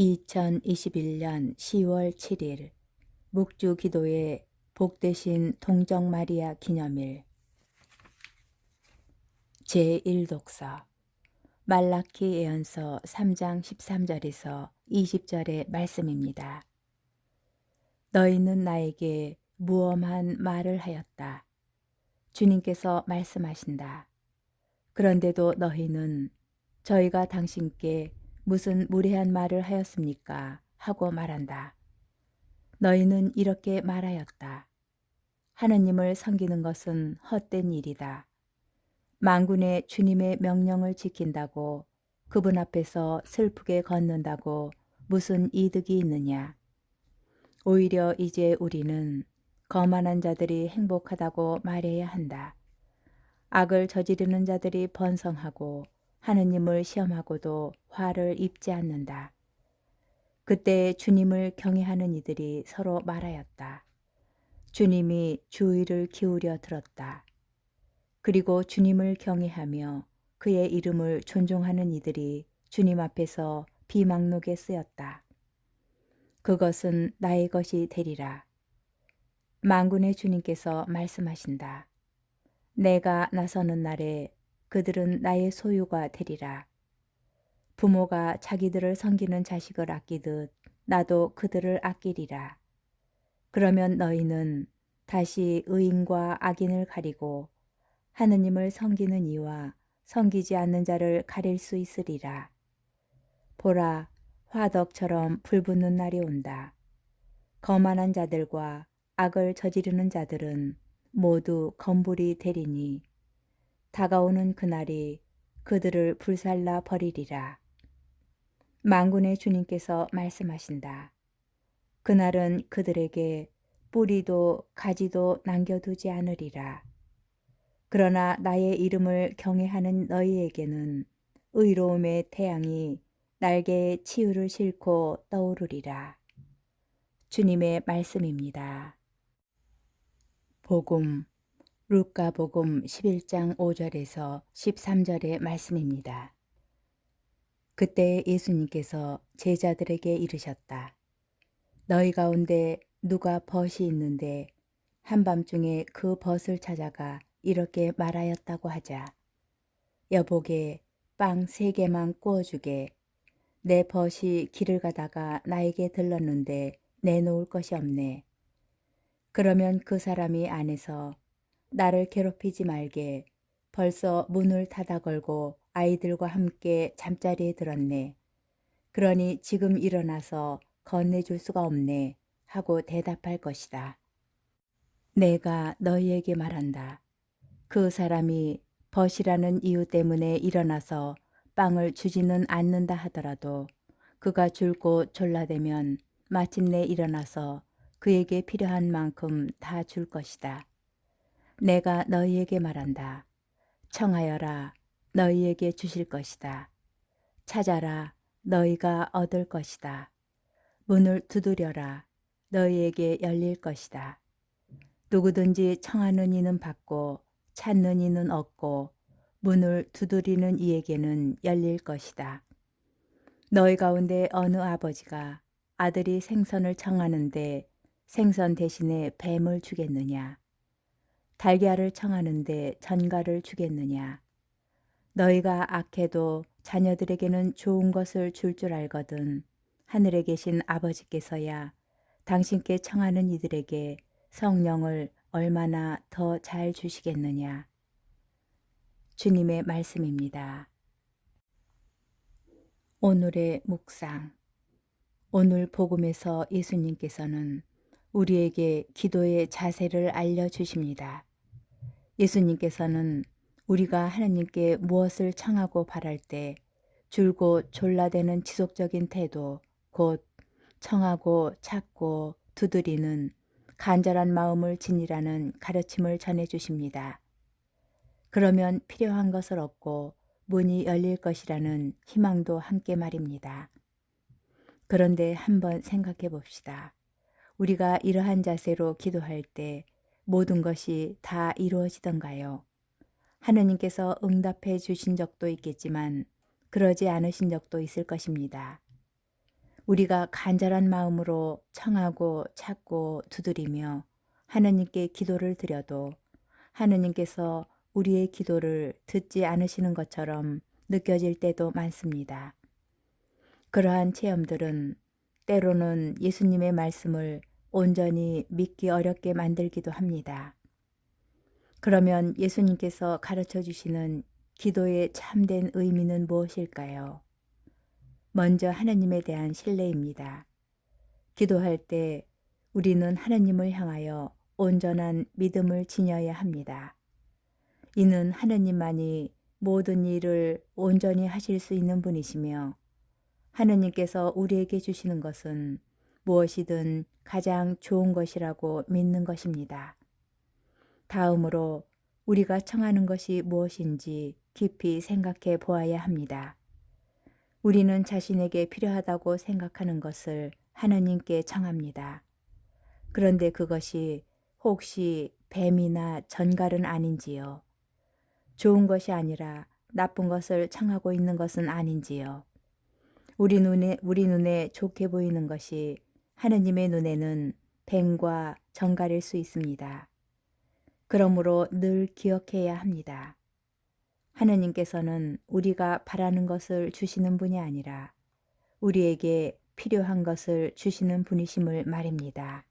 2021년 10월 7일 묵주 기도회 복되신 동정 마리아 기념일 제1독서 말라키 예언서 3장 13절에서 20절의 말씀입니다. 너희는 나에게 무엄한 말을 하였다. 주님께서 말씀하신다. 그런데도 너희는 저희가 당신께 무슨 무례한 말을 하였습니까? 하고 말한다. 너희는 이렇게 말하였다. 하느님을 섬기는 것은 헛된 일이다. 만군의 주님의 명령을 지킨다고 그분 앞에서 슬프게 걷는다고 무슨 이득이 있느냐? 오히려 이제 우리는 거만한 자들이 행복하다고 말해야 한다. 악을 저지르는 자들이 번성하고 하느님을 시험하고도 화를 입지 않는다. 그때 주님을 경외하는 이들이 서로 말하였다. 주님이 주의를 기울여 들었다. 그리고 주님을 경외하며 그의 이름을 존중하는 이들이 주님 앞에서 비망록에 쓰였다. 그것은 나의 것이 되리라. 만군의 주님께서 말씀하신다. 내가 나서는 날에 그들은 나의 소유가 되리라. 부모가 자기들을 섬기는 자식을 아끼듯 나도 그들을 아끼리라. 그러면 너희는 다시 의인과 악인을 가리고 하느님을 섬기는 이와 섬기지 않는 자를 가릴 수 있으리라. 보라, 화덕처럼 불붙는 날이 온다. 거만한 자들과 악을 저지르는 자들은 모두 검불이 되리니 다가오는 그날이 그들을 불살라 버리리라. 만군의 주님께서 말씀하신다. 그날은 그들에게 뿌리도 가지도 남겨두지 않으리라. 그러나 나의 이름을 경외하는 너희에게는 의로움의 태양이 날개에 치유를 싣고 떠오르리라. 주님의 말씀입니다. 복음 루카복음 11장 5절에서 13절의 말씀입니다. 그때 예수님께서 제자들에게 이르셨다. 너희 가운데 누가 벗이 있는데 한밤중에 그 벗을 찾아가 이렇게 말하였다고 하자. 여보게 빵 3개만 구워주게. 내 벗이 길을 가다가 나에게 들렀는데 내놓을 것이 없네. 그러면 그 사람이 안에서 나를 괴롭히지 말게. 벌써 문을 닫아 걸고 아이들과 함께 잠자리에 들었네. 그러니 지금 일어나서 건네줄 수가 없네. 하고 대답할 것이다. 내가 너희에게 말한다. 그 사람이 벗이라는 이유 때문에 일어나서 빵을 주지는 않는다 하더라도 그가 줄고 졸라대면 마침내 일어나서 그에게 필요한 만큼 다 줄 것이다. 내가 너희에게 말한다. 청하여라, 너희에게 주실 것이다. 찾아라, 너희가 얻을 것이다. 문을 두드려라, 너희에게 열릴 것이다. 누구든지 청하는 이는 받고 찾는 이는 얻고 문을 두드리는 이에게는 열릴 것이다. 너희 가운데 어느 아버지가 아들이 생선을 청하는데 생선 대신에 뱀을 주겠느냐? 달걀을 청하는데 전갈을 주겠느냐? 너희가 악해도 자녀들에게는 좋은 것을 줄 줄 알거든 하늘에 계신 아버지께서야 당신께 청하는 이들에게 성령을 얼마나 더 잘 주시겠느냐? 주님의 말씀입니다. 오늘의 묵상. 오늘 복음에서 예수님께서는 우리에게 기도의 자세를 알려주십니다. 예수님께서는 우리가 하느님께 무엇을 청하고 바랄 때 줄고 졸라대는 지속적인 태도, 곧 청하고 찾고 두드리는 간절한 마음을 지니라는 가르침을 전해주십니다. 그러면 필요한 것을 얻고 문이 열릴 것이라는 희망도 함께 말입니다. 그런데 한번 생각해 봅시다. 우리가 이러한 자세로 기도할 때 모든 것이 다 이루어지던가요? 하느님께서 응답해 주신 적도 있겠지만 그러지 않으신 적도 있을 것입니다. 우리가 간절한 마음으로 청하고 찾고 두드리며 하느님께 기도를 드려도 하느님께서 우리의 기도를 듣지 않으시는 것처럼 느껴질 때도 많습니다. 그러한 체험들은 때로는 예수님의 말씀을 온전히 믿기 어렵게 만들기도 합니다. 그러면 예수님께서 가르쳐 주시는 기도의 참된 의미는 무엇일까요? 먼저 하나님에 대한 신뢰입니다. 기도할 때 우리는 하나님을 향하여 온전한 믿음을 지녀야 합니다. 이는 하나님만이 모든 일을 온전히 하실 수 있는 분이시며 하나님께서 우리에게 주시는 것은 무엇이든 가장 좋은 것이라고 믿는 것입니다. 다음으로 우리가 청하는 것이 무엇인지 깊이 생각해 보아야 합니다. 우리는 자신에게 필요하다고 생각하는 것을 하나님께 청합니다. 그런데 그것이 혹시 뱀이나 전갈은 아닌지요? 좋은 것이 아니라 나쁜 것을 청하고 있는 것은 아닌지요? 우리 눈에 좋게 보이는 것이 하느님의 눈에는 뱀과 전갈일 수 있습니다. 그러므로 늘 기억해야 합니다. 하느님께서는 우리가 바라는 것을 주시는 분이 아니라 우리에게 필요한 것을 주시는 분이심을 말입니다.